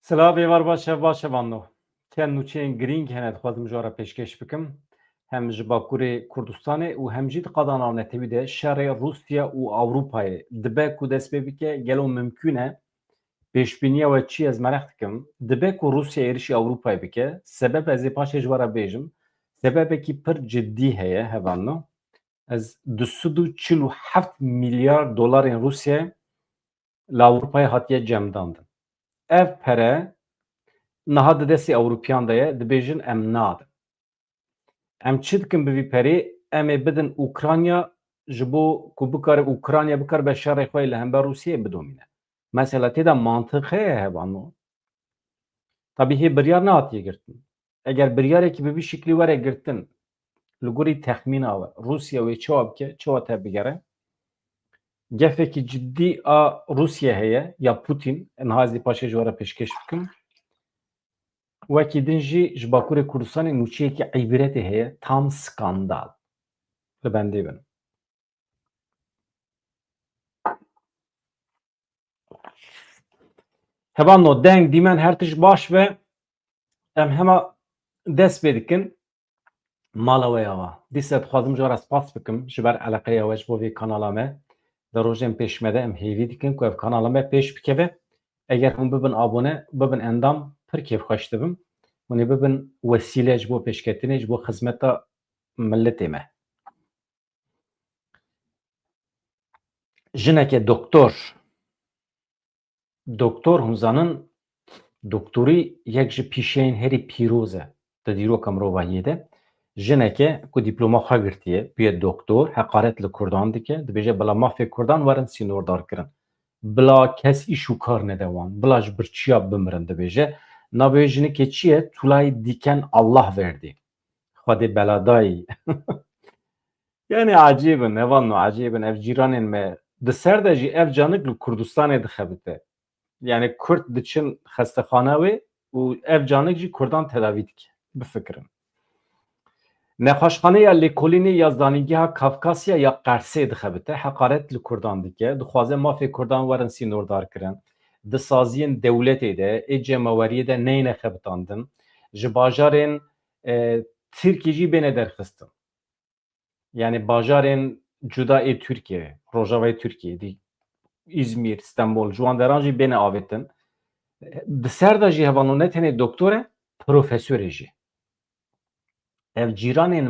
Silavê var baş vanno. Ten nûçeyên girîng hene dixwazim ji we re pêşkêş bikim. Hem ji Bakurê Kurdistanê û hem jî di qada navnetewî de şerê Rûsya û Ewropayê dibe ku dest pê bike gelo mimkün e. Pêşbîniya we çi ez merex dikim. Dibe ku Rûsya êrişî Ewropayê bike. Sebeb ez ê paşê ji we re bêjim. Sebebekî pir ciddî heye hevanno. Ez 247 milyar dolarên Rûsyayê li Ewropayê hatiye cemdandin. Ev pere niha di destê Ewropiyan de ye dibêjin em nadin. Em çi dikin bi vî perê em ê bidin Ukrayna ji bo ku bikare Ukrayna bikare be şerê xwe li hember Rûsyayê bidomîne. Mesela têda mantiq heye hevano. Tabî hê biryar nehatiye girtin. Eger biryarekî bi vî şiklî were girtin li gorî texmîna we Rûsya wê çawa bike, çawa te bigere? Gefekî ciddî a Rûsya heye ya Putin niha ez ê paşê ji we re pêşkêş bikim. Wekî din jî ji Bakurê Kurdistanê nûçeyekî eybiretê heye tam skandal. Li bendê bin. Hevano deng dîmen her tişt baş ve em hema dest pê dikin mala we ya wa. Dîsa dixwazim ji we re spas bikim ji ber eleqeya we ji bo vê kanala me. Di rojên pêşme de em hêvî dikin ku ev kanala me pêş bikeve. Eger hûn bibin abone, bibin endam pir kêfxweş dibim. Hûn ê bibin wesîle ji bo pêşketinê ji bo xizmeta milletê me. Jineke doktor hûn zanin doktorî yek ji pîşeyên herî pîroz e di dîroka mirovahiyê de. Jineke ku dîploma xwe girtiye bûye doktor, heqaret li Kurdan dike, dibêje bila mafê Kurdan werin sînordar kirin. Bila kes îş û kar nede wan, bila ji birçiya bimirin dibêje. Navê jinekê çi ye? Tulayê dîken Allah verdî. Xwedê beladayî. Yani acîbin, evanno acîbin. Ev cîranên me di ser de jî ev canik li Kurdistanê dixebite. Yani Kurd diçin xestexane wê û ev canik jî Kurdan tedavî dike. Bifikirin. Nexweşxaneya Lêkolînê ya Zanîngeha Kafkasya ya Qersê dixebite. Heqaret li Kurdan dike. Dixwaze mafê Kurdan werin sînordar kirin. Di saziyên dewletê de, ê cemeweriyê de neyne xebitandin. Ji bajarên Tirkî jî bêne derxistin. Yani bajarên cuda ê Tirkiye, Rojavayê Tirkiye, İzmir, Stenbol, ji wan deran jî bêne avêtin. Di ser de jî hevano ne tenê doktor e, profesör e jî. Ev cîranên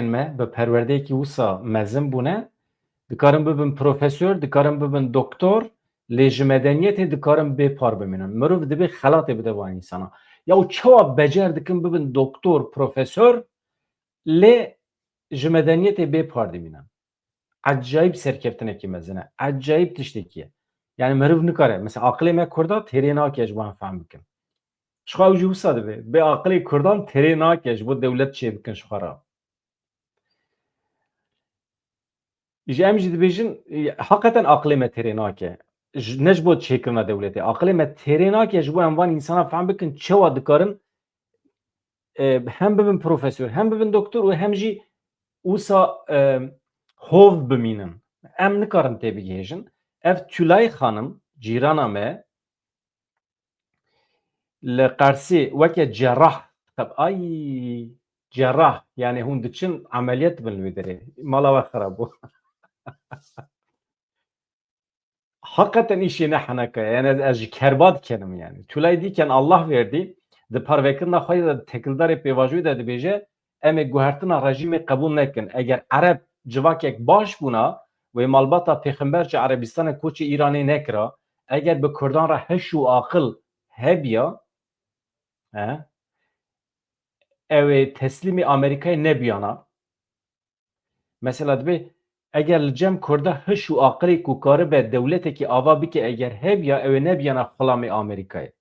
me bi perwerdeyekî wisa mezin bûne, dikarin bibin profesör, dikarin bibin doktor, lê ji medeniyetê dikarin bêpar bimînin. Mirov dibe xelatê bide wan însana. Ya û çawa becer dikin bibin doktor, profesör, lê ji medeniyetê bêpar dimînin. Acayip serkeftinekî mezin e. Acayip tiştekî ye. Yani mirov nikare. Mesela aqilê me Kurda têrê nake ji wan fehm bikin. Ji xwe ew jî wisa dibe. Bê aqilê Kurdan têrê nake ji bo dewlet çê bikin ji xwe re. Ji em jî dibêjin heqeten aqilê me têrê nake. Ne ji bo çêkirina dewletê. Aqilê me têrê nake ji bo em van însana fehm bikin çawa dikarin hem bibin profesör, hem bibin doktor û hem jî wisa hov bimînin. Em nikarin tê bigihêjin. Ev Tülay xanim cîrana me li Qersê weke cerrah ay cerrah yani hûn diçin ameliyat bin li wê derê. Mala we xerab bû. Hakikaten işê ne heneke ye. Yani ez ji kerba dikenim yani. Tülay dîken Allah verdî di parvekirina xwe de tekildarê pêvajoyê de dibêje em ê guhertina rejîmê qebûl nekin. Eger Ereb civakek baş bûna wê malbata pêxember ji Erebistanê koçê Îranê nekira, eger bi Kurdan re heş û aqil hebiya ew ê teslîmê Amerîkayê nebiyana. Mesela dibe eger li cem Kurda hiş û aqilê ku karibe dewletekî ava bike eger hebiya ew ê nebiyana xulamê Amerîkayê.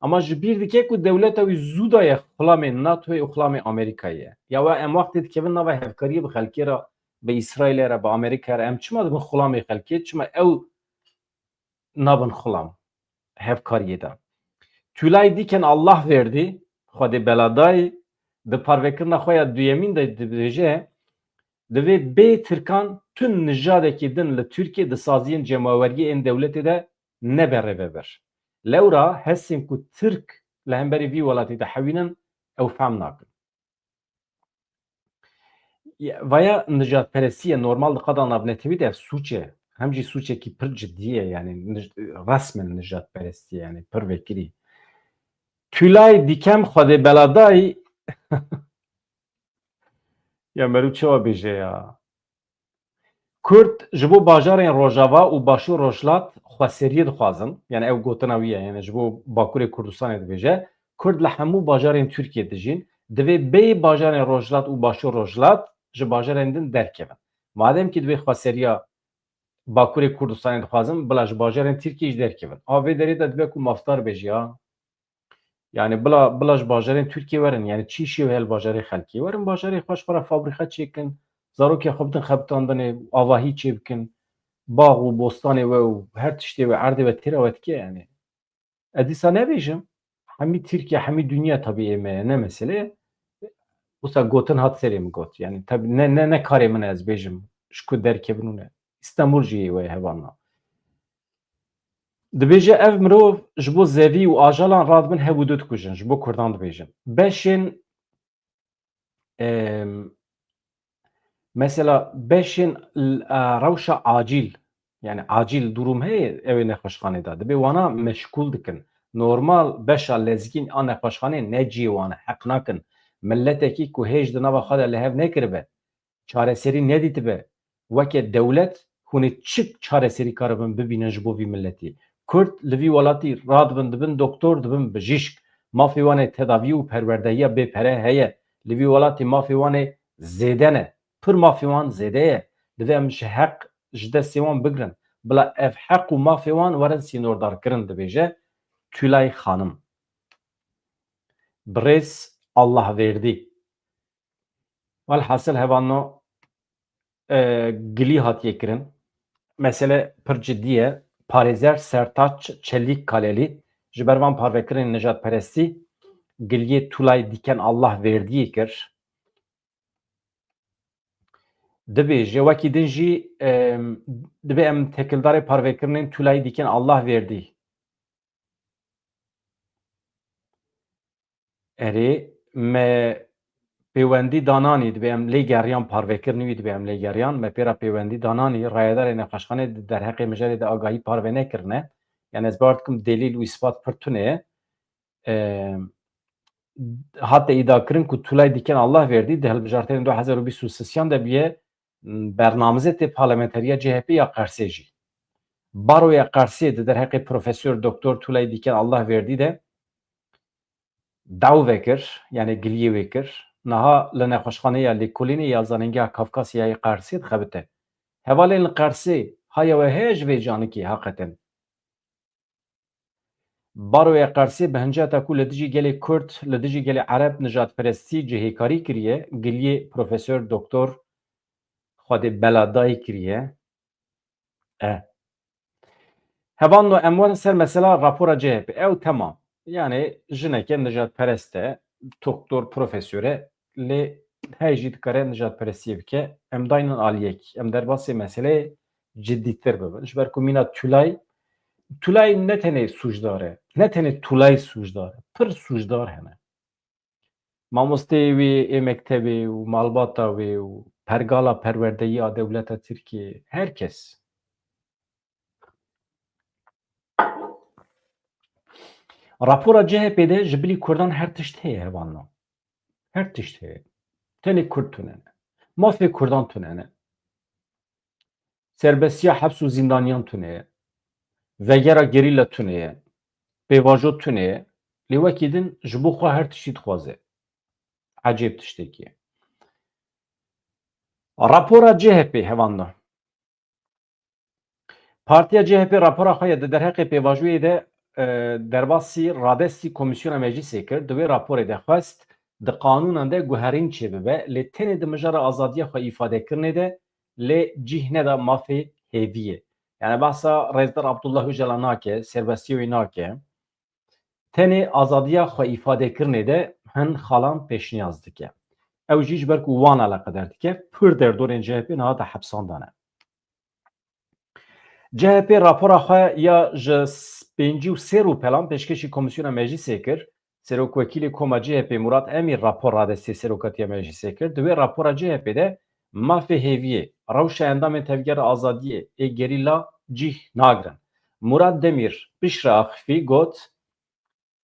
Ama ji bîr dike ku dewleta wî zû daye xulamê NATOyê û xulamê Amerîkayê ye. Ya we em wextê dikevin nava hevkariyê bi xelkê re, bi İsraîlê re, bi Amerîkayê re em çima dibin xulamê xelkê, çima ew nabin xulam hevkariyê de. Tülay dîken Allah verdî, Xwedê beladayî, di parvekirina xwe ya duyemîn de dibêje Divê bê Tirkan tüm nijadekî din li Tirkiye di saziyên cemaweriyê ên devletê de nebe rêveber. Lewra hesên ku Tirk li hemberî vî welatê de hewînin ew fehm nakin. Vaya nijadperestiye normal di qada navnetewî de ev suç e. Hem jî suçekî pir ciddî ye yani resmen nijadperestî yani pir vekirî. Tülay dikem Xwedê beladayî ya merû çawa bêje ya. Kurd ji bo bajarên Rojava û Başûr Rojhilat xweseriyê dixwazin. Yani ew gotina wî ye. Yani ji bo Bakurê Kurdistanê dibêje. Kurd li hemû bajarên Tirkiye dijîn. Divê bê bajarên Rojhilat û Başûr Rojhilat ji bajarên din derkevin. Mademkî divê xweseriya Bakurê Kurdistanê dixwazin, bila ji bajarên Tirkiye jî derkevin. A vê derê de dibe ku mafdar bêje ya. Yani bila ji bajarên Tirkiye werin. Yani çî şîv hel bajarê xelkî. Werin bajarê xwe ji xwe re fabrîka çêkin. Zarokê xwe bidin xebitandinê, avahî çê bikin. Bağ û bostanê we û her tiştê we erdê ve têra we dike yani. Dîsa nebêjim hemî Tirkiye hemî dünya tabii ê me ye ne mesele. Wisa gotin hat serê min got. Yani tabii ne karê min e ez bêjim ji ku derkevin û ne. İstanbul jî yê wê hevana. Dibêje ev mirov ji bo zevî û ajalan radibin hev û du dikujin ji bo Kurdan dibêjim. Beşên mesela beşên rewşa acîl yani acîl durum heye evê nexweşxanê de dibe wana meşgûl dikin. Normal beşa lezgîn a nexweşxanê neciyê wan e heq nakin. Milletekî ku hêj di nava xwe de li hev nekiribe, çareserî nedîtibe, weke dewlet hûn ê çi çareserî karibin bibînin ji bo vî milletî. Kurd li vî welatî radibin dibin doktor, dibin bijîşk, mafê wan ê tedavî û perwerdehiya bêpere heye. Li vî welatî mafê wan ê zêde ne. Pir mafê wan zêde ye. Divê em ji heq ji destê wan bigirin. Bila ev heq û mafê wan werin sînordarkirin dibêje Tülay Xanım. Birêz Allahverdî. Velhasıl hevano gilî hatiye kirin. Mesele pir ciddî ye. Parêzer Sertaç Çelikkale'lî ji ber van parvekirên nijadperestî giliyê Tülay diken Allahverdiyê kir. Dibêje wekî din jî dibe em tekildarê parvekirinên Tülayê dikin Allahverdî. Erê me pêwendî dananî dibe em lê geriyan parvekirinê wî dibe em lê geriyan me pêra pêwendî dananî rayedarê nexweşxanê di derheqê mijarê de agahî parve nekirine. Yani ez bawer dikim delîl û îspat pir tune ye. Hat îdakirin ku Tülay diken Allahverdî di hilbijartinên 2023 de bûye bernamezê tê parlamenteriya CHP ya Qersê jî. Baroya Qersê di derheqê Profesör Doktor Tülay diken Allahverdî de daw vekir yani giliyê wê kir. Niha li nexweşxaneya Lêkolînê ya Zanîngeha Kafkasyayê Qersê dixebite. Hevalên li Qersê haya we heye ji vê canikê heqetin. Baroya Qersê bi hinceta ku li dijî gelê Kurd, li dijî gelê Ereb nijadperestî cihêkarî kiriye, giliyê Profesör Doktor Xwedê beladayî kiriye. Hevano em werin ser mesela rapora CHP. Ew temam. Yani jineke nijadperest e, doktor, profesöre lê hey jî dikare nijadperestiyê bike. Em dayînin aliyek. Em derbasê meseleyê ciddîtir bibin. Ji ber ku mîna Tülay ne tenê sûcdar e, ne tenê Tülay sûcdar e. Pir sûcdar hene. Mamosteyê wê ê mektebê û malbata wê û pergala perwerdeyî a dewleta Tirkiyeyê herkes. Rapora CHP'de ji bilî Kurdan her tişt heye hevano. Her tişt heye. Tenê Kurd tunene. Mafê Kurdan tunene. Serbestiya heps û zîndaniyan tuneye. Vegera gerîla tuneye. Pêvajo tuneye. Lê wekî din ji bo xwe her tiştî dixwaze. Ecêb tiştekî ye. Rapora CHP hevanda. Partiya CHP rapora xwe ya di derheqê pêvajoyê de derbasî radestî Komîsyona Meclîsê kir. Di wê raporê de xwest di qanûnan de guherîn çêbibe lê tenê di mijara azadiya xwe îfadekirinê de lê cih neda mafê hêvî ye. Yani behsa Rêzdar Abdullah Öcalan nake, serbestiyê wê nake. Tenê azadiya xwe îfadekirinê de hin xalan pêşniyaz dike. ew jî ji ber ku wan alaqedar dike pir derdorên CHP niha da hepsandane. CHP rapora xwe ya ji pêncî û sê rû pelan pêşkêşî Komîsyona Meclîsê kir. Serokvekîlê Koma CHP Murat Emîr rapor radestê Seroketiya Meclîsê kir. Di vê rapora CHP'de mafê hêviyê, rewşa endamên tevgera azadiyê ê gerîla cih nagirin. Murat Demîr piştre axivî got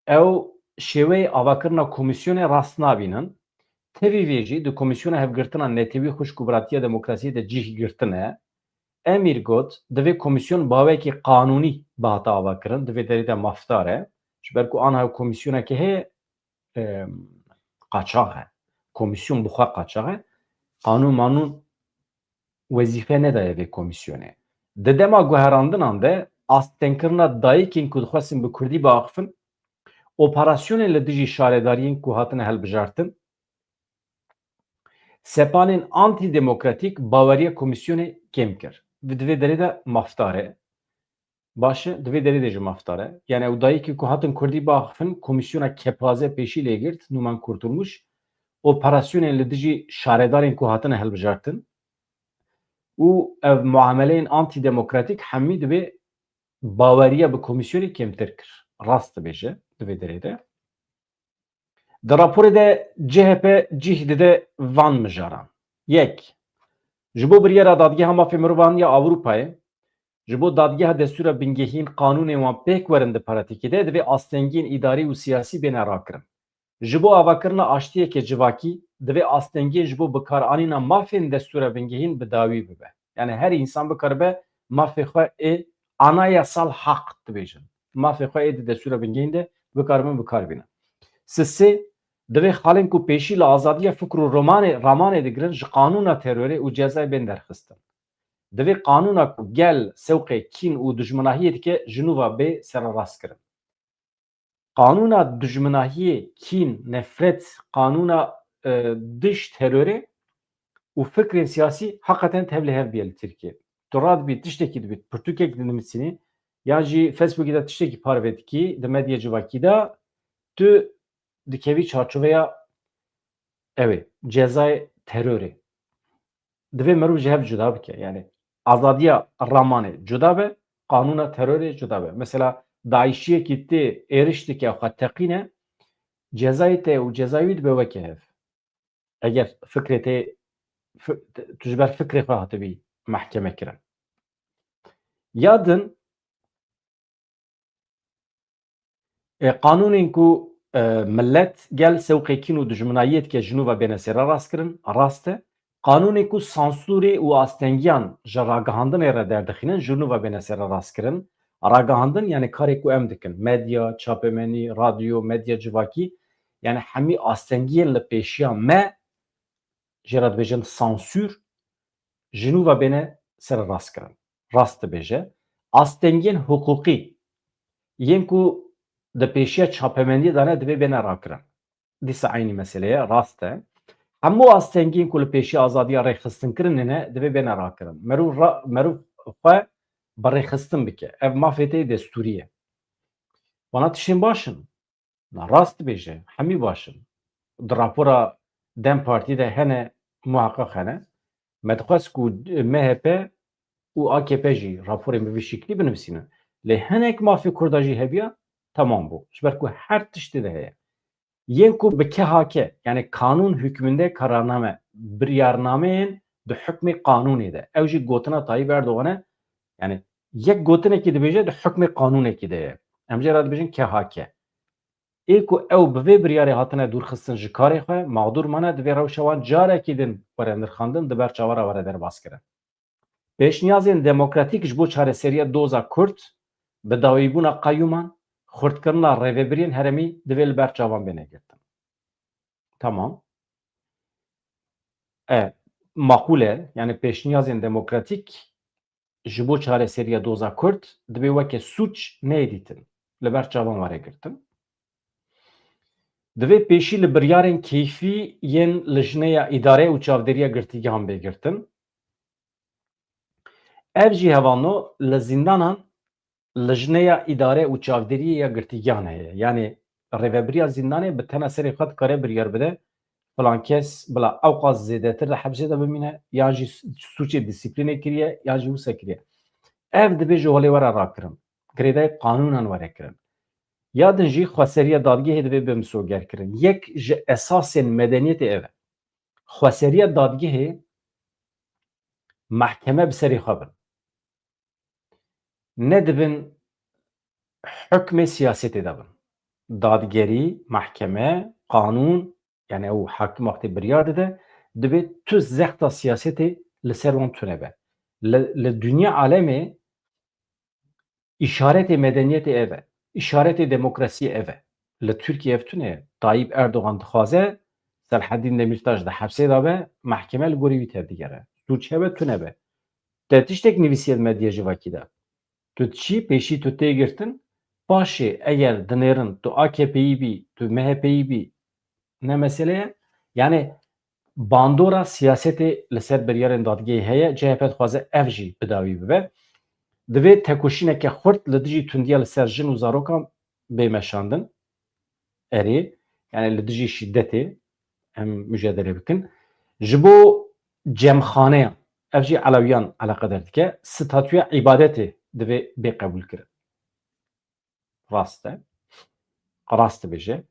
ew şêweyê avakirina komîsyonê rast nabînin. Tevî vê jî di Komîsyona Hevgirtina Netewî Xweşkûberatiya Demokrasiyê de cih girtine. Emîr got divê komîsyon bawekî qanûnî bihata avakirin, divê derê de mafdar e, ji ber ku aniha komîsyonekê heye qaçax e. Komîsyon bi xwe qaçax e. Qanûn manûn wezîfe nedaye vê komîsyonê. Di dema guherandinan de astênkirina dayîkên ku dixwestin bi Kurdî biaxivin, operasyonên li dijî şaredariyên ku hatine helbijartin, sepanên antîdemokratîk baweriya komîsyonê kêm kir. Divê derê de mafdar e. Baş e, divê derê de jî mafdar e. Yani ew dayîkê ku hatin Kurdî biaxivin, komîsyona kepaze pêşî lêgirt, Numan Kurtulmuş, operasyonên li dijî şaredarên ku hatine helbijartin û ev muameleyên antîdemokratîk hemî divê baweriya bi komîsyonê kêmtir kir. Rast dibêje divê derê de. Di raporê de CHP cih dide van mijaran. Yek, ji bo biryara Dadgeha Mafê Mirovan ya Avrupayê, ji bo Dadgeha Destûra Bingehîn qanûnên wan pêk werin di pratikê de divê astengiyên îdarî û siyasî bêne rakirin. Ji bo avakirina aştiyekê civakî, divê astengiyên ji bo bikaranîna mafên Destûra Bingehîn bi dawî bibe. Yani her insan bikaribe mafê xwe ê anayasal haq dibêjin. Mafê xwe ê di Destûra Bingehîn de bikaribin bikarbînin. Sê, divê xalên ku pêşî li azadiya fikr û ramanê digirin ji qanûna terorê û cezayê bên derxistin. Divê qanûna ku gel sewqê kîn û dijminahiyê dike ji nû ve bê sererast kirin. Qanûna dijminahiyê, kîn, nefret, qanûna dış terorê û fikrên siyasî heqeten tevlî hev bûye li Tirkiye. Tu radibî tiştekî dibî pirtûkek dinivîsînî yan jî Facebookê de tiştekî parve dikî di medya civakî de tu dikevî çarçoveya evê cezayê terorê. Divê mirov ji hev cuda bike. Yani azadiya ramanê cuda be, qanûna terorê cuda be. Mesela Daişiyekî tê êriş dike xwe teqîne, cezayê te û cezayê wî dibe weke hev. Eger fikrê tê tu ji ber fikrê xwe hatibî mehkeme kirin. Ya din qanûnên ku millet gel sewqê kîn û dijminahiyê dike ji nû ve bêne sererast kirin, rast e. Qanûnê ku sansûrê û astengiyan ji ragihandinê re derdixînin ji nû ve bêne sererast kirin. Ragihandin yani karê ku em dikin. Medya, çapemenî, radyo, medya civakî yani hemî astengiyên li pêşiya me jê re dibêjin sansûr ji nû ve bêne sererast kirin. Rast dibêje. Astengiyên hukukî yên ku di pêşiya çapemendiyê de ne divê bêne rakirin. Dîsa aynî meseleye rast e. Hemû astengiyên ku li pêşiya azadiya rêxistinkirinê ne divê bêne rakirin. Merov xwe bi rêxistin bike. Ev mafê tê destûrî ye. Wana tiştên baş in. Rast dibêje. Hemî baş in. Di rapora Dem Partî de hene muheqeq hene. Me dixwest ku MHP û AKP jî raporên bi vî şeklî binivîsînin. Lê hinek mafê Kurda jî hebiya tamam bû. Ji ber ku her tiştê de heye. Yên ku bi kehake yani kanûn hükmünde kararname biryarnameyên di hukmê qanûnê de. Ew jî gotina Tayyip Erdoganê yani yek gotinekî dibêje di hukmê qanûnekî de ye. Em jê re dibêjin kehake. Ê ku ew bi vê biryarê hatine dûrxistin ji karê xwe mağdur mane divê rewşa wan carekî din were nirxandin di ber çawara were derbas kirin. Pêşniyazên demokratîk ji bo çareseriya doza Kurd bi dawîbûna qeyûman xurtkirina rêvebiriyên heremî divê li ber çavan bêne girtin. Tamam. Makul e yani pêşniyazên demokratîk ji bo çareseriya doza Kurd dibê weke sûç neêdîtin. Li ber çavan were girtin. Divê pêşî li biryarên keyfî yên li jineya îdare û çavdêriya girtîgehan bê girtin. Ev jî hevano li zindanan li jineya îdare û çavdêriyê ya girtîgehan heye. Yani rêveberiya zindanê bi tena serê xwe dikare biryar bide falan kes bla awqaz zêdetir de hebsê de bimîne yan jî suçê dîsîplînê kiriye yan jî wisa kiriye. Ev dibe ji holê were rakirin. Girêdayê qanûnan were kirin. Ya din jî xweseriya dadgehê divê bi misogerkirin. Yek ji esasên medeniyetê ev e. Xweseriya dadgehê mehkeme bi serê xwe bin. Ne dibin hukmê siyasetê de bin. Dadgerî, mehkeme, qanûn yani ew hakim wextê biryar dide dibe tu zexta siyasetê li ser wan tunebe. Li dünya alemê işaretê medeniyetê ev e. İşaretê demokrasiyê ev e. Li Tirkiye ev tune. Tayyip Erdogan dixwaze Selahaddin Demirtaş di hepsê da be mehkeme li gorî wî tevdîgere. Suç hebe tune be. Te tiştek nivîsiye medya ji vekî de. Tu çi pêşî tu tê girtin paşê eger dinêrin tu AKP'yî bî tu MHP'yî bî ne mesele ye yani bandora siyasetê li ser biryarên dadgehê heye CHP dixwaze ev jî bidawî bibe. Divê tekoşîneke xurt li dijî tundiya li ser jin û zarokan bêmeşandin erê yani li dijî şîddetê em mücadele bikin. Ji bo cemxaneyan ev jî Elewiyan eleqedar dike statûya îbadetê divê bêqebûl kirin. Rast e. Rast dibêje.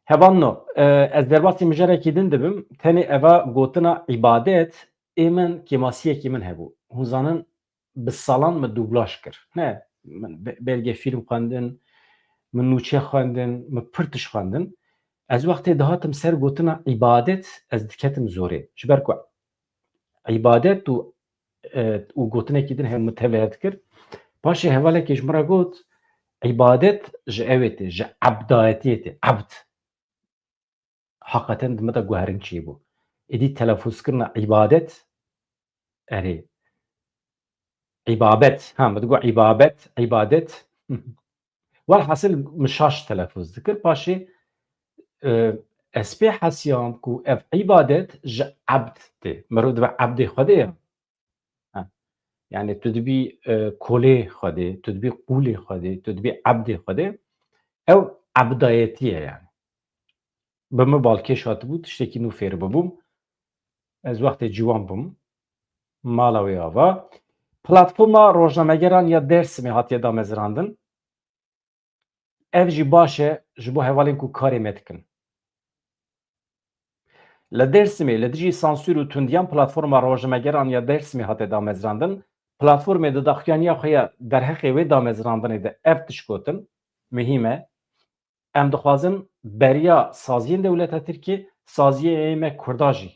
Hevanno ez derbasî mijarekî din dibim tenê eva gotina îbadet ê min kêmasiyekî min hebû. Hûn zanin bi salan min dublaj kir. Ne min belge fîlm xwendin, min nûçe xwendin, min pir tişt xwendin. Ez wextê dihatim ser gotina îbadet ez diketim zorê. Ji ber ku îbadet û gotinekî din min tevlihev dikir. Paşê hevalekê ji min re got îbadet ji evê tê, ji ebdayetiyê tê. Ebd. Hakikaten dime de guherin çî bû. Êdî telaffuzkirina îbadet erê. İbabet. Ha, min digo îbabet, îbadet. Welhasil min şaş telaffuz dikir. Paşê ez pê hesiyam ku ev îbadet ji ebd tê. Mirov dibe ebdê Xwedê ye. Yani tu dibî kolê Xwedê, tu dibî qûlê Xwedê, tu dibî ebdê Xwedê. Ew ebdayetî ye yani. Bi min balkêş hatibû tiştekî nû fêr bibûm. Ez wextê ciwan bûm. Mala wê ava. Platforma rojnamegeran ya Dêrsimê hatiye damezrandin. Ev jî baş e ji bo hevalên ku karê me dikin. Li Dêrsimê li dijî sansûr û tundiyan platforma rojnamegeran ya Dêrsimê hate damezrandin. Platformê di daxuyaniya xwe ya derheqê wê damezrandinê de ev tişt gotin. Mihîm e. Em dixwazin beriya saziyên dewleta Tirkiye, saziyê me Kurda jî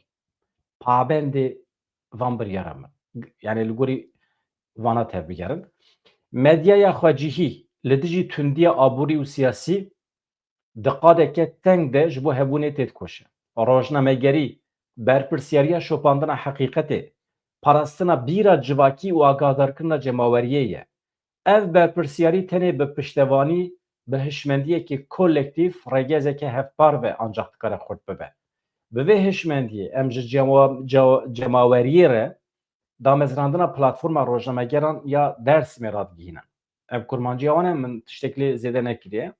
pabendê van biryara min. Yani li gorî vana tev bigerin. Medyaya xwe cihî li dijî tundiya aborî û siyasî di qadeke teng de ji bo hebûnê tê dikoşe. Rojnamegerî, berpirsyariya şopandina heqîqetê, parastina bîra civakî û agadarkirina cemaweriyê ye. Ev berpirsyarî tenê bi piştevanî bi hişmendiyekî kolektîv regezeke hevpar ve ancak dikare xurt bibe. Bi vê hişmendiyê em ji cemaweriyê re damezrandina platforma rojnamegeran ya Dêrsimê radgihînin. Ev kurmanciya wan e min tiştek lê zêde nekiriye.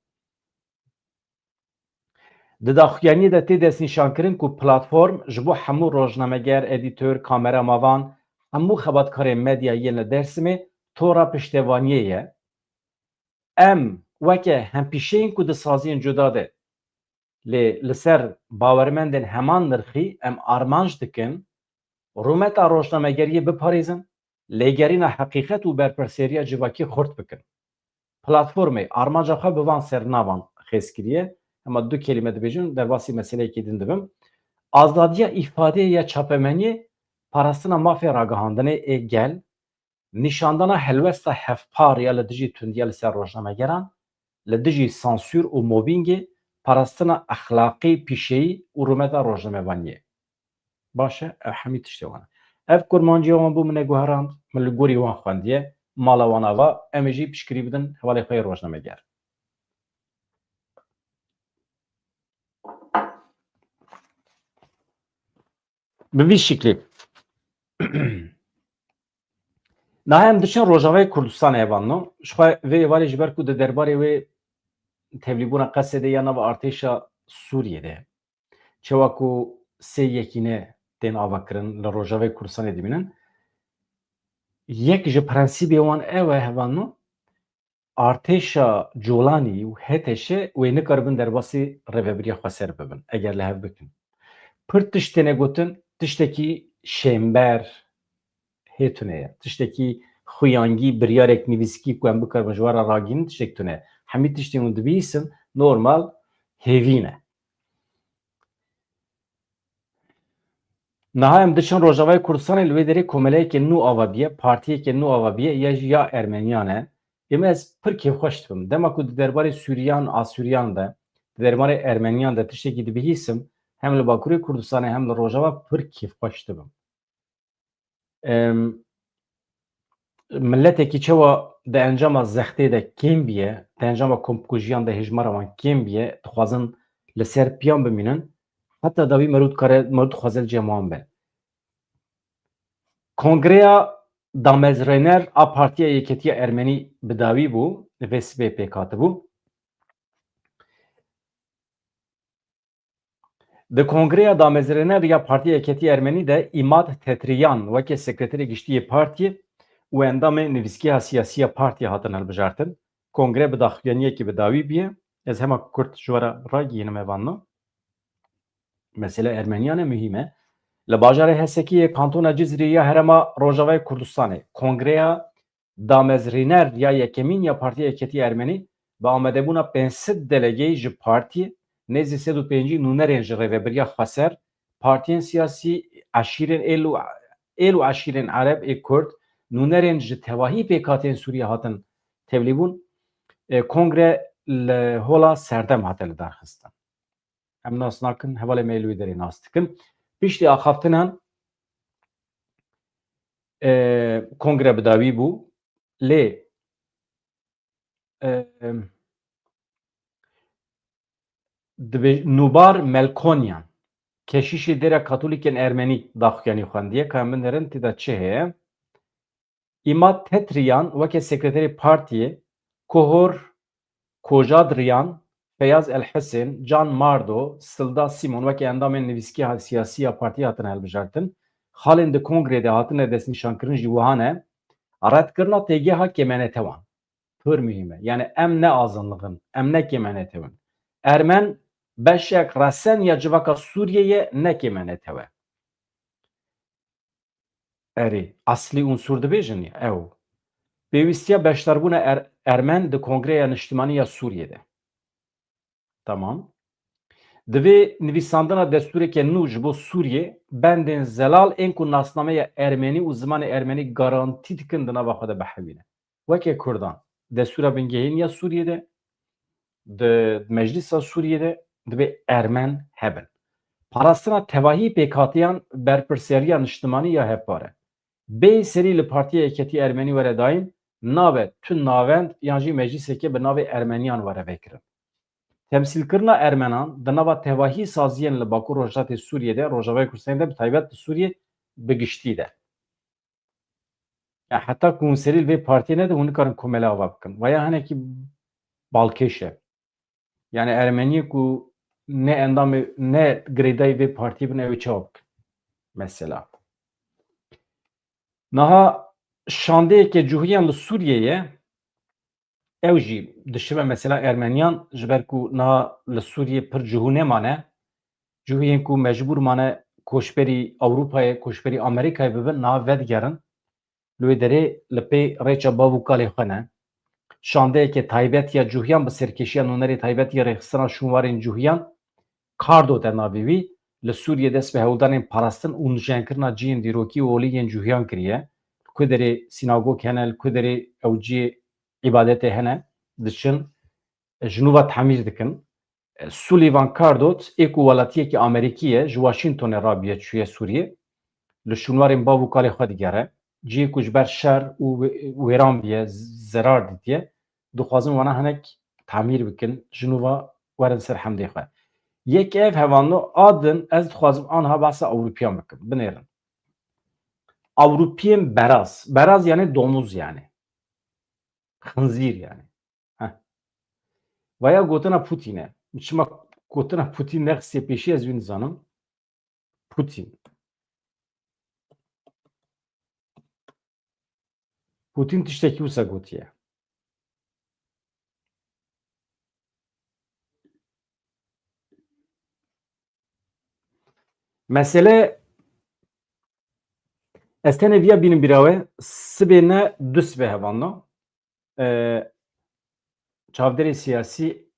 Di daxuyaniyê de tê destnîşankirin ku platform ji bo hemû rojnameger, edîtör, kameramavan, hemû xebatkarên medyayê li Dêrsimê tora piştevaniyê ye. Em weke hempîşeyên ku di saziyên cuda de lê li ser bawermendên heman nirxî em armanc dikin rûmeta rojnamegeriyê biparêzin, lêgerîna heqîqet û berpirsêriya civakî xurt bikin. Platformê armanca xwe bi van sernavan xêzkiriye. Ama du kelime dibêjin derbasî meseleyekê din dibim. Azadiya îfadeyê ya çapemeniyê parastina mafya ragihandinê ê gel, nîşandana helwesta hevpar ya li dijî tundiya li ser rojnamegeran, li dijî sansûr û mobbîngê parastina exlaqî pîşeyî û rûmeta rojnamevaniyê. Baş e, ev hemî tiştê wan e. Ev kurmanciya wan bû min e guherand, min li gorî wan xwendiye, mala wan ava, em ê jî piştgirî bidin hevalê xwe yê rojnameger. Bi vî şiklî nahem diçin Rojavayê Kurdistanê evanno ji xwe vê êvarê ji ber ku di derbarê wê tevlîbûna Qesedê ya nava artêşa Sûriyê de çawa ku sê yekîne tên ava kirin li Rojavayê Kurdistanê dibînin. Yek ji prensîbê wan ew e hevano artêşa colanî û Hetêşê wê nikaribin derbasî rêveberiya Xweser bibin eger li hev bikin. Pir tiştê ne gotin tiştekî şêmber hêtune ye. Tiştekî xuyangî biryarek nivîskî ku em bikaribin ji wara ragihînin tiştek tune ye. Hemî tiştên hûn dibîsin normal hêvî ne. Niha em diçin Rojavayê Kurdistanê li wê derê komeleyekê nû ava biye, partiyekê nû ava biye ya jî ya Ermeniyan e. Êm ez pir kêfxweş dibim. Dema ku di derbarê Sûriyan, Asûriyan de, di derbarê Ermeniyan de tiştekî dibihîsim, hem li Bakurê Kurdistanê hem li Rojava pir kêfxweş dibim. Milletekî çawa di encama zextê de kêm biye, di encama komkujiyan de hejmara wan kêm biye, dixwazin li ser piyan bimînin, heta dawî merû dixwaze li cem wan be. Kongreya Damezrêner a Partiya Yeketiya Ermenî bi dawî bû, li vê sibê pêk hatibû. Di Kongreya Damezrêner ya Partiya Yeketiya Ermenî de Îmad Tetriyan wekî sekreterê giştî yê partiyê û endamê nivîskiya siyasî ya partiyê hatin hilbijartin. Kongre bi daxuyaniyekî bi dawî bûye. Ez hema Kurd ji were ragihînim evanno. Mesele Ermeniyan e mühîm e. Li bajarê Hesekiyê Kantona Cizrê ya Herêma Rojavayê Kurdistanê, Kongreya Damezrêner ya yekemîn ya Partiya Yeketiya Ermenî bi amedebûna 500 delegeyî ji partiyê nêzî 105 nûnerên ji rêveberiya Xweser, partiyên siyasî, eşîrên êl û eşîrên Ereb ê Kurd, nûnerên ji tevahî pêkhatiyên Sûriye hatin tevlîbûn, Kongre li hola serdem hate li darxistin. Em nas nakin, hevalê me li wê derê nas dikin. Piştî axaftinan Kongre bi dawî bû, lê Nubar Melkonyan, keşişê dêra Katolîkên Ermenî daxuyanî xwendiye, ka em binêrin têda çi heye? Îmad Tetriyan wekî sekreterê partiyê, Kohor Kojadriyan, Feyaz El-Hesên, Can Mardo, Silda Simon wekî endamên nivîskiya siyasî ya partiyê hatin hilbijartin, halên di Kongrê de hatine destnîşankirin jî wiha ne, redkirina têgeha kemenetewan. Pir mühîm e. Yani em ne azınlığın, em ne kemenetewin. Ermen beşek resen ya civaka Sûriyeyê ne kemenetewe. Erê, aslî unsur dibêjin ya ew. Pêwîstiya beşdarbûna Ermen di Kongreya Niştimanî ya Sûriyê de. Tamam. Divê nivîsandina destûrekê nû ji bo Sûriyê bendên zelal ên ku nasnameya Ermenî û zimanê Ermenî garantî dikin di nava xwe de bihewîne. Wekî Kurdan, destûra bingehîniya Sûriyê de Meclisa Sûriyê divê Ermen hebin. Parastina tevahî pêkhatiyan berpirseriya niştimanî ya hevpar e. Bê serî li Partiya Yeketiya Ermenî were dayîn, nabe tu navend yan jî meclîsekê bi navê Ermeniyan were vekirin. Temsîlkirina Ermenan di nava tevahî saziyên li Bakur Rojdatê Sûriyê de, Rojavayê Kurdistanê de bi taybet li Sûriyê bi giştî de. Ya heta ku hûn serî li vê partiyê ne de hûn nikarin komele ava bikin. Vaya hinekî balkêş e. Yani Ermeniyê ku ne endamê ne girêdayî vê partiyê bin ew ê çawa bikin mesela. Niha şandeyeke cûhiyan li Sûriyeyê ew jî dişibe mesela Ermeniyan ji ber ku niha li Sûriyê pir cûhû nemane, cûhiyên ku mecbûr mane koçberî Ewropayê, koçberî Amerîkayê bibin, niha vedigerin. Li wê derê li pê rêça bav û kalê xwe ne. Şandeyeke taybet ya cûhiyan bi serkêşiya nûnerê taybet ya rêxistina şûnwarên cûhiyan Kardo te navê wî li Sûriyê dest bi hewldanên parastin û nûjenkirina ciyên dîrokî û olî yên cûhiyan kiriye. Ku derê sînagog hene, ku derê ew ciyê îbadetê hene, diçin ji nû ve temîr dikin. Sullivan Kardot ê ku welatiyekî Amerîkî ye ji Washingtonê rabiye çûye Sûriyê. Li şûnwarên bav û kalê xwe digere. Ciyê ku ji ber şer û wêran bûye, zerar dîtiye, dixwazin wana hinek temîr bikin, ji nû ve werin ser hemdê xwe. Yek ev hevanno adin ez dixwazim anha behsa Ewropiyan bikim. Binêrin. Ewropiyên beraz. Beraz yani domuz yani. Xinzîr yani. Heh. Vaya gotina Putin'e. Çima gotina Putin nexsê pêşî ez wî nizanim. Putin tiştekî wisa gotiye. Mesele ez tenê vîya bînim bîrawe sibê ne du sibê hevanna. Çavderê siyasî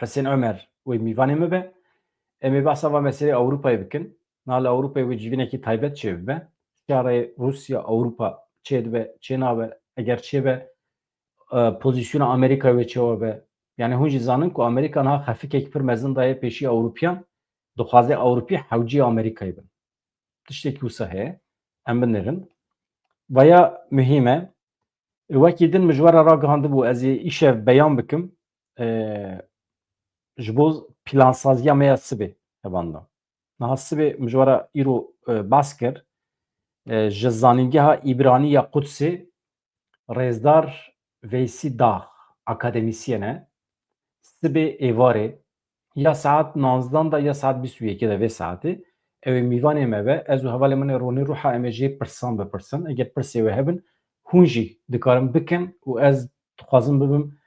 Hüseyin Ömer wê mîvanê me be. Em ê behsa va meselê Ewropayê bikin. Nala Ewropayê wê civînekî taybet çê bibe. Çarê Rusya, Ewropa çê dibe, çê nabe, eger çêbe pozisyona Amerîkayê wê çawa be. Yani hûn jî zanin ku Amerîka niha xefikekî pir mezin daye pêşî Ewropiyan dixwaze Ewropî hewcî Amerîkayê bin. Tiştekî wisa heye. Em binirin. Vaya mühîm e. Wekî din mijwara ragihandibû ez ê îşev beyan bikim ji bo plansaziya me ya sibê hevan da. Niha sibê mijwara îro behs kir ji zanîngeha îbranî ya Qudsê Rêzdar Veysî Dağ akademisyen e sibê êvarê ya saet 19 da ya saet 21 de vê saetê ew ê mîvanê me be ez û hevalê min ê ronî ruha em ê jê pirsan bipirsin eger pirsê wê hebin hûn jî dikarin bikin û ez dixwazim bibim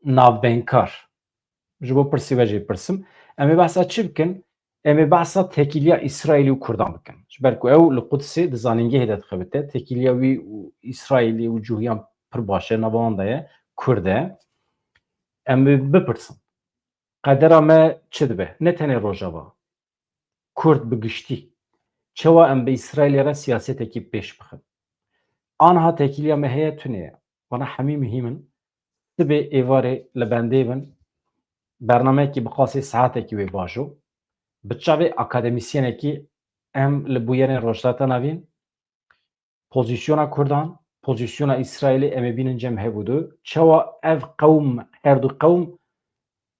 navbeynkar ji bo pirsê we jê pirsim em ê behsa çi bikin em ê behsa tekîliya İsraîlî û Kurdan bikin ji ber ku ew li Qudsê di zanîngehê de dixebite tekîliya wî û İsraîlî û cûhiyan pir baş e nava wan de ye Kurd e em ê bipirsin qedera me çi dibe ne tenê Rojava Kurd bi giştî çawa em bi İsraîlê re siyasetekî pêş bixin aniha tekîliya me heye tune ye wana hemî muhîm in sibê êvarê li bendê bin bernameyekî bi qasî saetekî wê baş o bi çavê akademisyenekî em li bûyerên rojhilata navîn pozisyona Kurdan pozisyona İsraîlê em ê bînin cem hebûdû çawa ev qewm her du qewm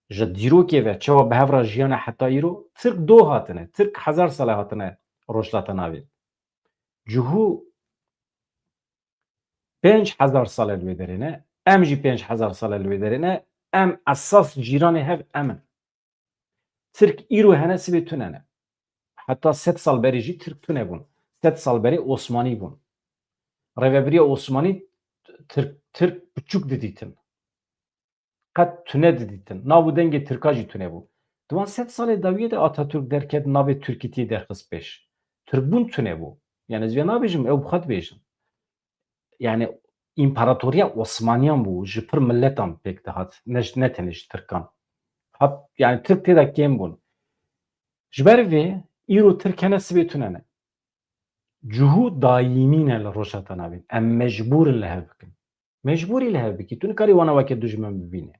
ji dîrokê ve çawa bi hev re jiyane heta îro Tirk do hatine Tirk hezar sale hatine rojhilata navê cihû 5000 sal li wê derê ne em jî 5000 sal li wê derê ne em esas cîranê hev em in Tirk îro hene sibê tune ne heta 100 sal berî jî Tirk tune bûn 100 sal berî Osmanî bûn rêveberiya Osmanî Tirk biçûk didîtin qet tune didîtin nav û dengê Tirka jî tune bû di wan 100 salê dawiyê de Atatürk derket navê Tirkîtiyê derxist pêş Tirkbûn tune bû yani ez vê nabêjim ew bi xwe dibêjin yani İmparatoriya Osmaniyan bû ji pir milletan pêk dihat ne tenê ji Tirkan hat yani Tirk tê de kêm bûn ji ber vê îro Tirk hene sibê tune ne cihû daîmî ne li rojhilata navîn em mecbûr in li hev bikin mecbûrî li hev bikî tu nikarî wana weke dijmin bibînî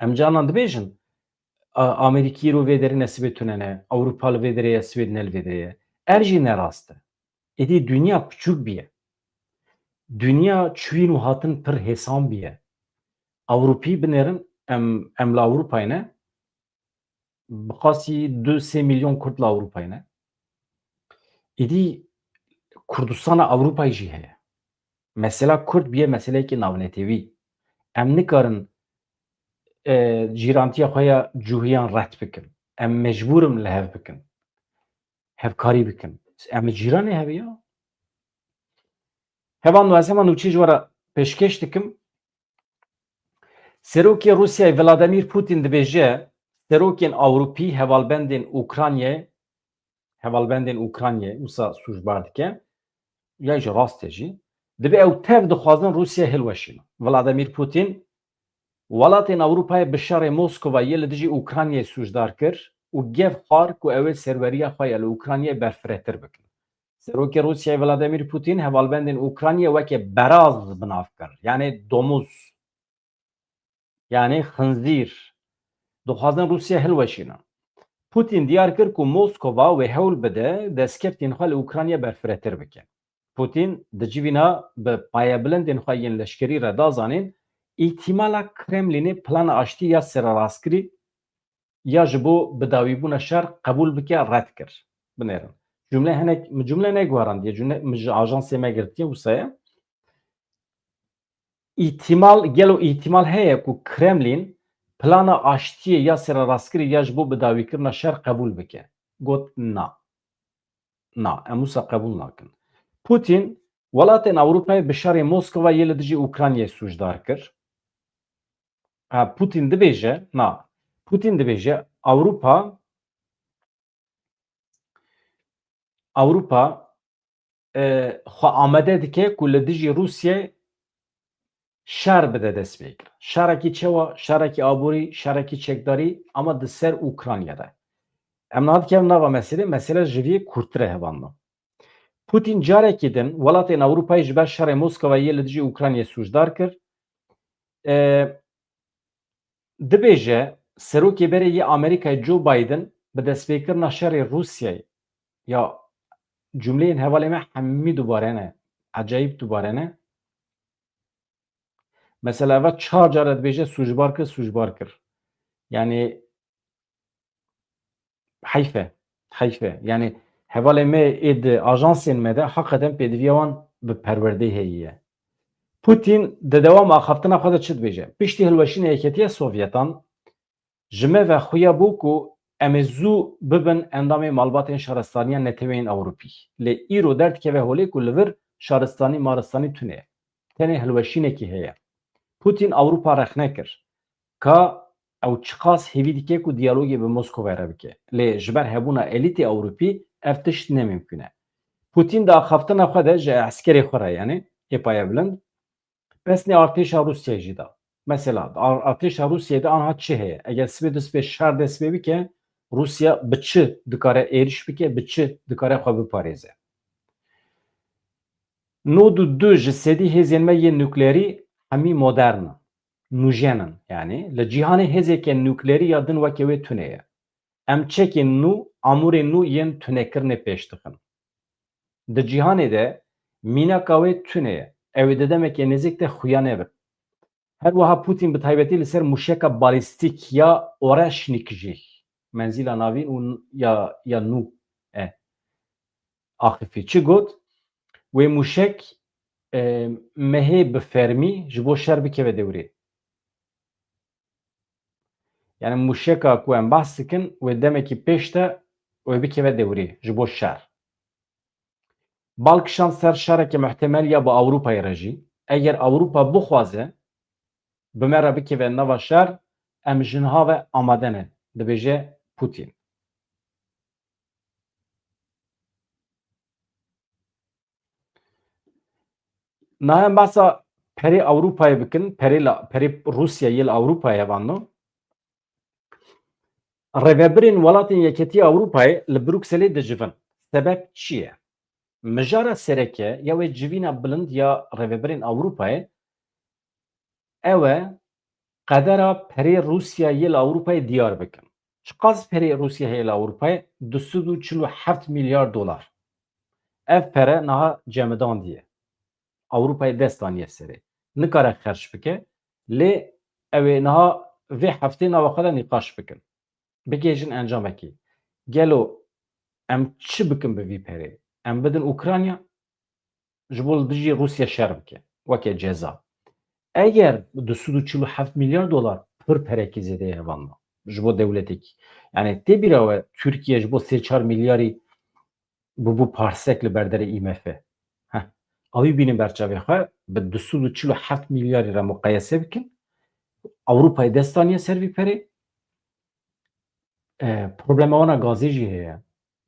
em canan dibêjin Amerîkî îro vê derê ne sibê tune ne Ewropa li vê derê ye Swêd ne li vê derê ye er jî nerast e êdî dünya piçûk bîye dünya çûyîn û hatin pir hêsan bîye Ewropî binêrin em li Ewropayê ne bi qasî 2-3 milyon Kurd li Ewropayê ne êdî Kurdistana Ewropayê jî heye mesela Kurd bîye meseleyekî navnetêvî em nikarin cîrantiya xwe ya cûhiyan ret bikin em mecbûr in li hev bikin hevkarî bikin em li cîranê heve ya hevan ez hema nûçî ji we re pêşkêş dikim Serokê Rûsyayê Vladimir Putin dibêje serokên Ewropî hevalbendên Ukraynayê wisa sûcbar dike ya ji rastê jî dibe ew tev dixwazin Rûsya hilweşînin Vladimir Putin welatên Ewropayê bi şerê Moskowayê li dijî Ukraynayê sûcdar kir û gev xwar ku ew ê serweriya xwe ya li Ukraynayê berfirehtir bikin Serokê Rûsyayê Vladimir Putin hevalbendên Ukraynayê weke beraz bi nav kir yani domuz yani xinzîr dixwazin Rûsya hilweşînin Putin diyar kir ku Moskova wê hewl bide destkeftên xwe li Ukraynayê berfirehtir bike Putin di civîna bi payebilindên xwe yên leşkerî re dazanîn îhtîmala Kremlînê plana aştî ya serarastkirî ya ji bo bidawîbûna şer qebûl bike red kir binêrin cümle negwarandiye min ji ajansê me girtiye wisa ye gelo îhtîmal heye ku Kremlîn plana aştiye ya sera rastgirî ya ji bo bidawîkirina şer qebûl bike. Got na. Na, em wisa qebûl nakin. Putin welatên Ewropayê bi şerê Moskowayê li dijî Ukraynayê sûcdar kir. Putin dibêje, na. Putin dibêje Ewropa xwe amade dike ku li dijî Rûsyayê şer bide dest pê kir. Şerekî çawa, şerekî aborî, şerekî çekdarî ama di ser Ukraynayê de. Em nadikevin nava meselê, mesele ji vî kurttir e hevandin. Putin carekî din welatên Ewropayê ji ber şerê Moskowayê li dijî Ukraynayê sûcdar kir. Dibêje serokê berê yê Amerîkayê Joe Biden bi destpêkirina şerê Rûsyayê ya cümleyên hevalê me hemî dubare ne, ecayîb dubare ne. Mesela eva 4 cara dibêje sûcbar kir. Yani heyf e, heyf e. Yani hevalê me ê di ajansên me de heqeten pêdiviya wan bi perwerdeyî heye. Putin di dewama axaftina xwe de çi dibêje? Piştî hilweşînê Yekîtiya Sovyetan ji me ve xuya bû ku em ê zû bibin endamê malbatên şaristaniyan Neteweyên Ewropî. Lê îro derdikeve holê ku li vir şaristanî maristanî tune ye. Tenê hilweşînekî heye. Putin Ewropa rexne kir ka ew çiqas hêvî dike ku diyalogê bi Moskowayê re bike. Lê ji ber hebûna elîtê Ewropî ev tişt nemimkün e. Putin di axaftina xwe de ji eskerê xwe re yani êpaya bilind pesnê artêşa Rûsyayê jî da. Mesela artêşa Rûsyayê de anha çi heye? Eger sibê dest pê şer dest pê bike Rûsya bi çi dikare êriş bike, bi çi dikare xwe biparêze. Nod û du ji sedî hêzên me yên nuklerî hemî modern in. Nûjen in yani. Li cîhanê hêzeke nuklerî ya din weke wê tune ye. Em çekên nû, amûrên nû yên tunekirinê pêş dixin. Di cîhanê de mînaka wê tune ye. Ew ê di demekê nêzik de xuya nebin. Her wiha Putin bi taybetî li ser mûşeka balîstîk ya Oreşnik jî menzîla navîn û ya nû axivî çi got wê mûşek mehê bi fermî ji bo şer bikeve dewrê. Yani mûşeka ku em behs dikin wê demekî pêş de wê bikeve dewrê ji bo şer. Balkişan ser şereke muhtemel ya bi Ewropayê re jî. Eger Ewropa bixwaze bi me re bikeve nava şer em ji niha ve amade ne, dibêje Putin. Niha em behsa perê Ewropayê bikin, perê Rûsyayê li Ewropayê vano. Rêvebirên welatên Yekîtiya Ewropayê li Brukselê dicivin. Sebep çi ye? Mijara sereke ya wê civîna bilind ya rêvebirên Ewropayê ew e qedera perê Rûsyayê li Ewropayê diyar bikin. Çiqas perê Rûsya heye li Ewropayê? 247 milyar dolar. Ev pere niha cemidandiye. Ewropayê dest daniye serê. Nikare xerç bike lê ew ê niha vê heftê nava xwe de nîqaş bikin. Bigêjin encamekî. Gelo em çi bikin bi vî perê? Em bidin Ukrayna ji bo li dijî Rûsya şer bike. Weke ceza. Eger 247 milyar dolar pir perekî zêde ye hevanna. Ji bo dewletekî. Yani tê bîra we Tirkiye ji bo 3-4 milyarî bû parsek li berderê IMF. Avî bînin berçavê xwe bi 247 milyarî re muqayese bikin. Ewropayê dest daniye ser vî perê. Problema wana gazê jî heye.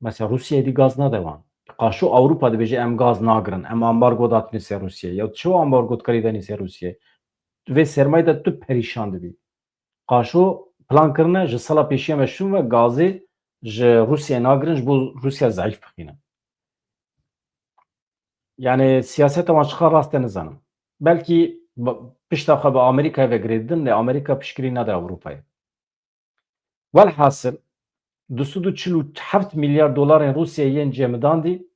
Mesela Rûsyayê dî gaz nade wan. Qaşo Ewropa dibêje em gaz nagirin. Em ambargo datîne ser Rûsyayê. Ya çi ambargo dikarî danî ser Rûsyayê? Vê sermayê de tu perîşan dibî. Qaşo plankirine ji sala pêşiya me şûn ve gazê ji Rûsyayê nagirin ji bo Rûsya zayıf bixînin. Yani siyaseta wan çiqa rast te nizanim. Belkî pişta xwe bi Amerîkayê vegirê didin lê Amerîka piştgirî nede Ewropayê. Welhasil 247 milyar dolarên Rûsyayê yên cemidandî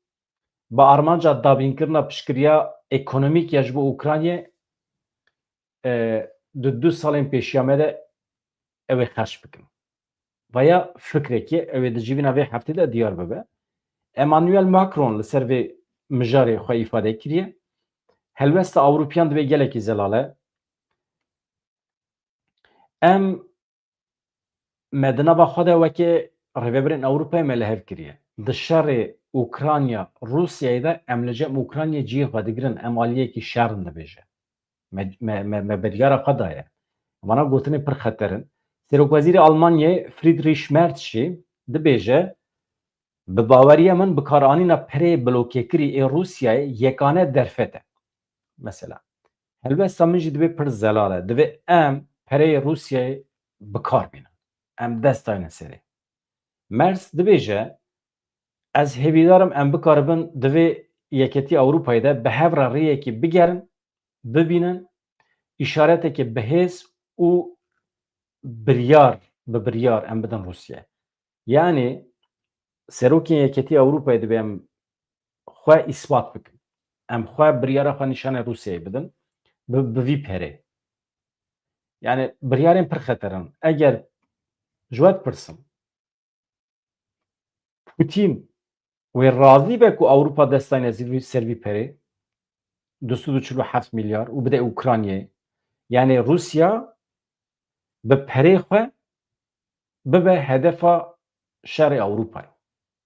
bi armanca dabînkirina piştgiriya ekonomîk ya ji bo Ukraynayê di 2 salên pêşiya me de ew ê xerç bikin. Veya fikrekî ew ê di civîna vê heftê de diyar bibe. Emmanuel Macron li ser vê mijarê xwe îfade kiriye. Helbesta Ewropîyan dibe gelekî zelal e. Em مدنا با خود وکی رهبرین اروپای ملهف کریه دشار اوکراینیا روسیه ده املجه اوکراینیا جیه و دیگرن امالیه کی شرن نبیشه مبدیار قدایه وانا گوتنی پر خطرن سروک وزیر آلمانیا فریدریش مرتشی دبیجه به باوری من بکارانینا پری بلوکه کری ای روسیه یکانه درفته مثلا هلبستا من جی دبی پر زلاله دبی ام پری روسیه بکار بینن ام دستاین سری مرس دبیجه از هیویدارم ام بکاربن دبی یکتی اروپایی ده به هفر ریه که بگرن ببینن اشارته که بهیز و بریار ام بدن روسیه یعنی سروکی یکتی اروپایی دبی ام خواه اثبات بکن ام خواه بریار خواه نشان روسیه بدن بوی پره yani biryarên pir xeteran eger ji we pirsim Putin wê razî be ku Ewropa destayne ser vî perê 247 milyar û bide Ukraynayê yani Rusya bi perê xwe bibe hedefa şerê Ewropayê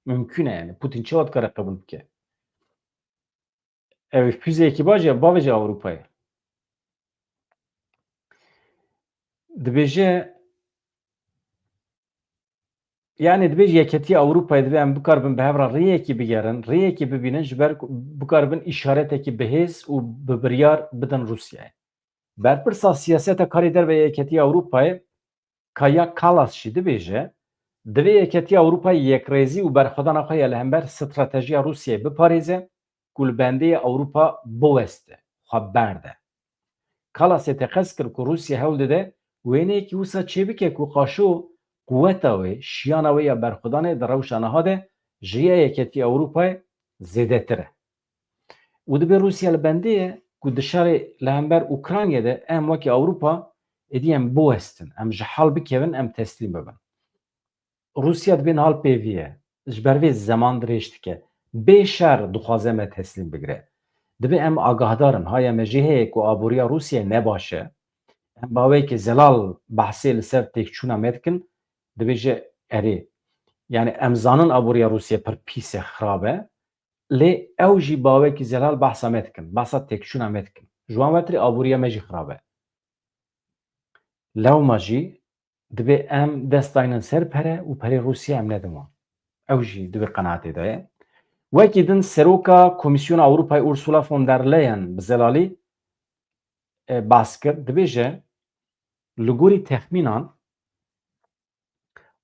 mümkün e yani Putin çawa dikare qebûl bike ev füzeyekî baş ya bavêje Ewropayê dibêje yani dibêje yeketiya Ewropayê dibe em bikarbin bi hevra rêyekî bigerin rêyekî bibînin ji ber bikarbin îşaretekî bihêz û bi biryar bidin Rusyayê berpirsa siyaseta karê derve yeketiya Ewropayê Kaja Kallas jî dibêje divê yeketiya Ewropayê yekrêzî û berxwedana xwe ya li hember stratejiya Rusyayê biparêze ku li bendê Ewropa biweste xwe berde Kallasê teqez kir ku Rusya hewl dide wêneyekî wisa çêbike ku qaşo quweta wê şiyana wê ya berxwedanê di rewşa niha de ji ya yeketiya Ewropayê zêdetir e û dibe Rusya li bendê ye ku di şerê li hember Ukraynayê de em wekî Ewropa êdî em biwestin em ji hal bikevin em teslîm bibin Rusya dibê hal pêvî ye ji ber vê zeman dirêj dike bê şer dixwaze me teslîm bigire dibe em agahdarin haya me jî heye ku aboriya Rusyayê ne baş e em baweyekî zelal behsê li ser têkçûna me dikin dibêje erê yani em zanin aboriya Rusyayê pir pîs e xirab e lê ew jî bawekî zelal behsa me dikin behsa têkçûna me dikin ji wan wetirî aboriya me jî xirab e lewma jî dibe em destaynin ser pere û perê Rusya em nedin wan ew jî dibe qenaetê de ye wekî din Seroka Komîsyona Ewropayê Ursula von der Leyen bi zelalî behs kir dibêje li gorî texmînan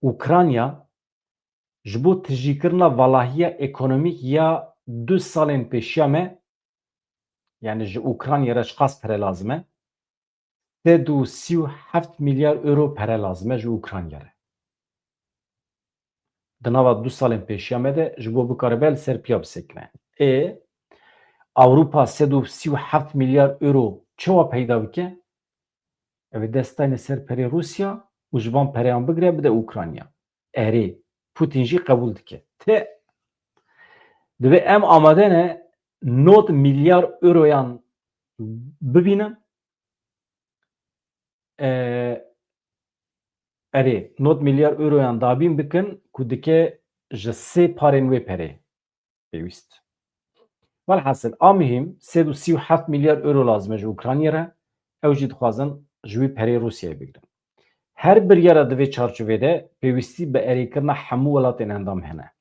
Ukrayna ji bo tijîkirina valahiya ekonomîk ya 2 salên pêşiya me yani ji Ukraynayê re ji qas pere lazim e 337 milyar euro pere lazim e ji Ukraynayê re di nava 2 salên pêşiya me de ji bo bikaribe li ser piya bisekine Ewropa 337 milyar euro çawa peyda bike ev ê destayne ser perê Rusya û ji van pereyan bigire bide Ukrayna erê Putin jî qebûl dike dibe em amade ne 9 milyar euroyan bibînin erê 9 milyar euroyan dabîn bikin ku dike ji sê parên wê perê pêwîst velhasıl a mihîm 337 milyar euro lazim e ji Ukraynayê re ew jî dixwazin ji wî perê Rusyayê bigirin her biryara di vê çarçovê de pêwîstî bi erêkirina hemû welatên endam hene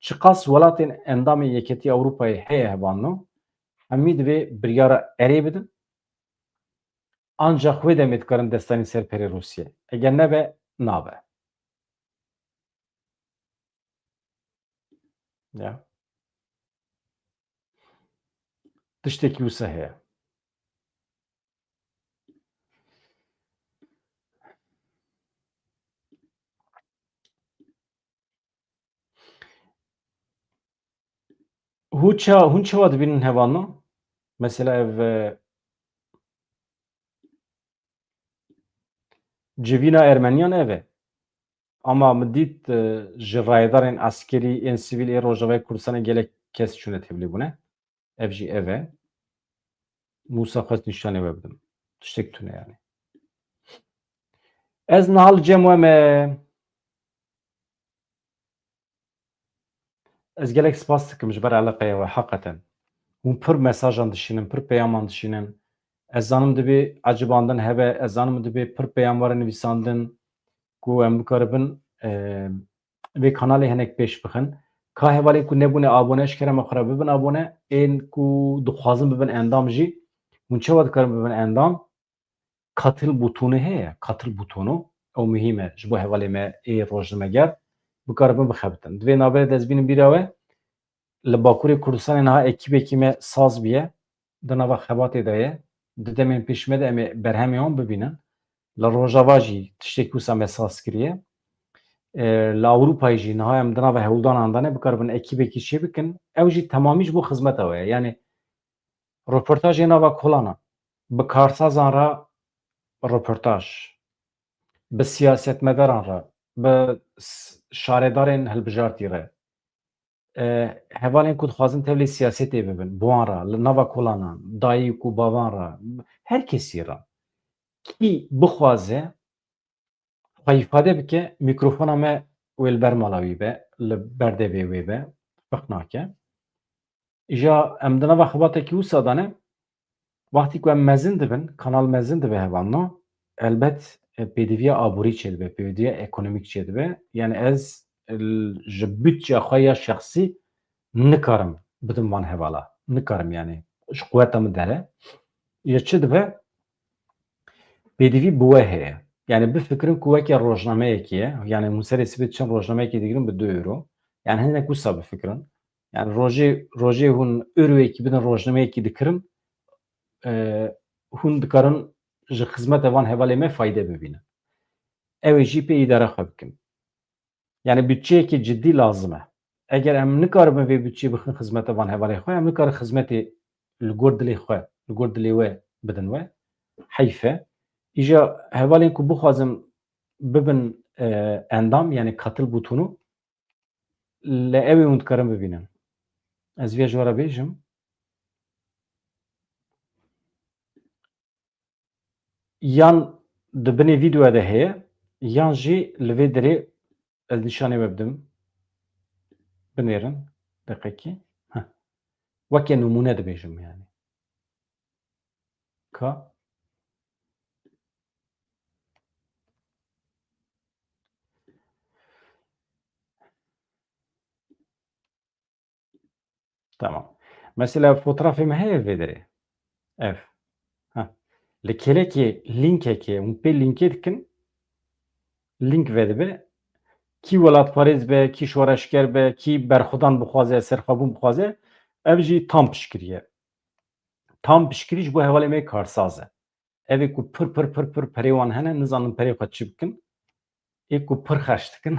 çi qas welatên endamê yeketiya Ewropayê heye hevano hemî divê biryara erê bidin ancak wê demê dikarin destanî ser perê Rusyayê eger nebe nabe ya tiştekî wisa heye hûn çawa dibînin hevano mesela ev civîna Ermeniyan ev e ama min dît ji rayedarên askerî ên sivîl ê Rojavayê Kurdistanê gelek kes çûne tevlîbûne ev jî ev e Musa xwest nîşanê we bidim tiştek tune yani ez nihal cem we me Ez gelek spas dikim ji ber eleqeyê we heqeten. Hûn pir mesajan dişînin, pir peyaman dişînin. Ez zanim divê ecibandin hebe, ez zanim divê pir peyam were nivîsandin ku em bikaribin vê kanalê hinek pêş bixin. Ka hevalên ku nebûne abone eşkere me xwe re bibin abone, ên ku dixwazin bibin endam jî hûn çawa dikarin bibin endam? Katıl butonu heye, katıl butonu ew muhîm e ji bo hevalê me ê rojnameger bikaribin bixebitin. Divê navberê de ez bînim bîra we li Bakurê Kurdistanê niha ekîbekî me saz bûye di nava Xebatê de ye. Di demên pêşî de em ê berhemê wan bibînin. Li Rojava jî tiştekî wisa me saz kiriye. Li Ewropayê jî niha em di nava hewldanan de ne bikaribin ekîbekî çê bikin. Ew jî temamî ji bo xizmeta we ye. Yani röportajê nava Kolan bi karsazan re röportaj, bi siyasetmedaran re, bi şaredarên hilbijartî re, hevalên ku dixwazin tevlî siyasetê bibin, bi wan re, li nava kolanan, dayî û bavan re, her kesî re kî bixwaze xwe îfade bike, mîkrofona me wê li ber mala wî be, li ber devê wê be, feq nake. Îja em di nava xebatekî wisa de ne, wextî ku em mezin dibin, kanal mezin dibe hevalna, elbet pêdiviya aborî çêdibe, pêdiviya ekonomîk çêdibe. Yani ez ji bütçeya xwe ya şexsî nikarim bidim van hevala. Nikarim yani. Ji quweta min dere. Ya çi dibe? Pêdivî bi we heye. Yani bifikirin ku weke rojnameyekî ye. Yani hûn serê sibê çend rojnameyekê digirin bi 2 euro. Yani hinek wisa bifikirin. Yani rojê hûn euroyekî bidin rojnameyekî dikirin, hûn dikarin ji xizmeta van hevalê me fayde bibînin. Ew ê jî pê îdare xwe bikin. Yani bütçeyekî ciddî lazim e. Eger em nikaribin vê bütçeyê bixin xizmeta van hevalê xwe, em nikarin xizmetê li gor dilê xwe, li gor dilê we bidin we. Heyf e. Îja hevalên ku bixwazin bibin endam yani katıl butonu li evê hûn dikarin bibînin. Ez vê ji we re bêjim. Yan di binê vîdyoya de heye, yan jî li vê derê ez nîşanê we bidim. Binêrin deqekî. Heh. Weke numune dibêjim yani. Ka tamam. Mesela fotoğrafê me heye vê derê. Ev. Heh. Li kelekê linkekê hûn pê linkê dikin, link vedibe. Kî welatparêz be, kî şoreşger be, kî berxwedan bixwaze, serxwebûn bixwaze, ev jî tam piştgirî ye. Tam piştgirî ji bo hevalê me karsaz e. Evê ku pir perê wan hene, nizanin perê xwe çi bikin. Ê ku pir xeş dikin,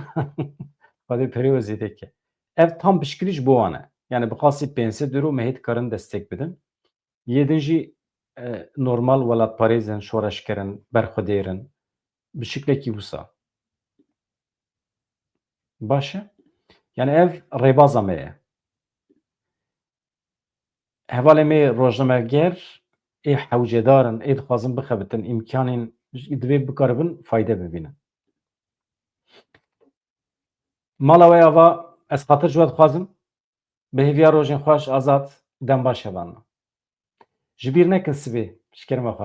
xwedê perê we zêde dike. Ev tam piştgirî ji bo wan e. Yani bixwastî 500 euro me hê dikarin destek bidin. Yêdin jî normal welatparêzin, şoreşgerin, berxwedêrin, bi şiklekî wisa. Baş e? Yani ev rêbaza me ye. Hevalê me rojnameger ê hewcedarin, ê dixwazin bixebitin îmkanên divê bikaribin fayde bibînin. Mala we ava ez xatir ji we dixwazim bi hêviya rojên xweş azad dem baş hevalna. Ji bîr nekin sibê, ji kerema xwe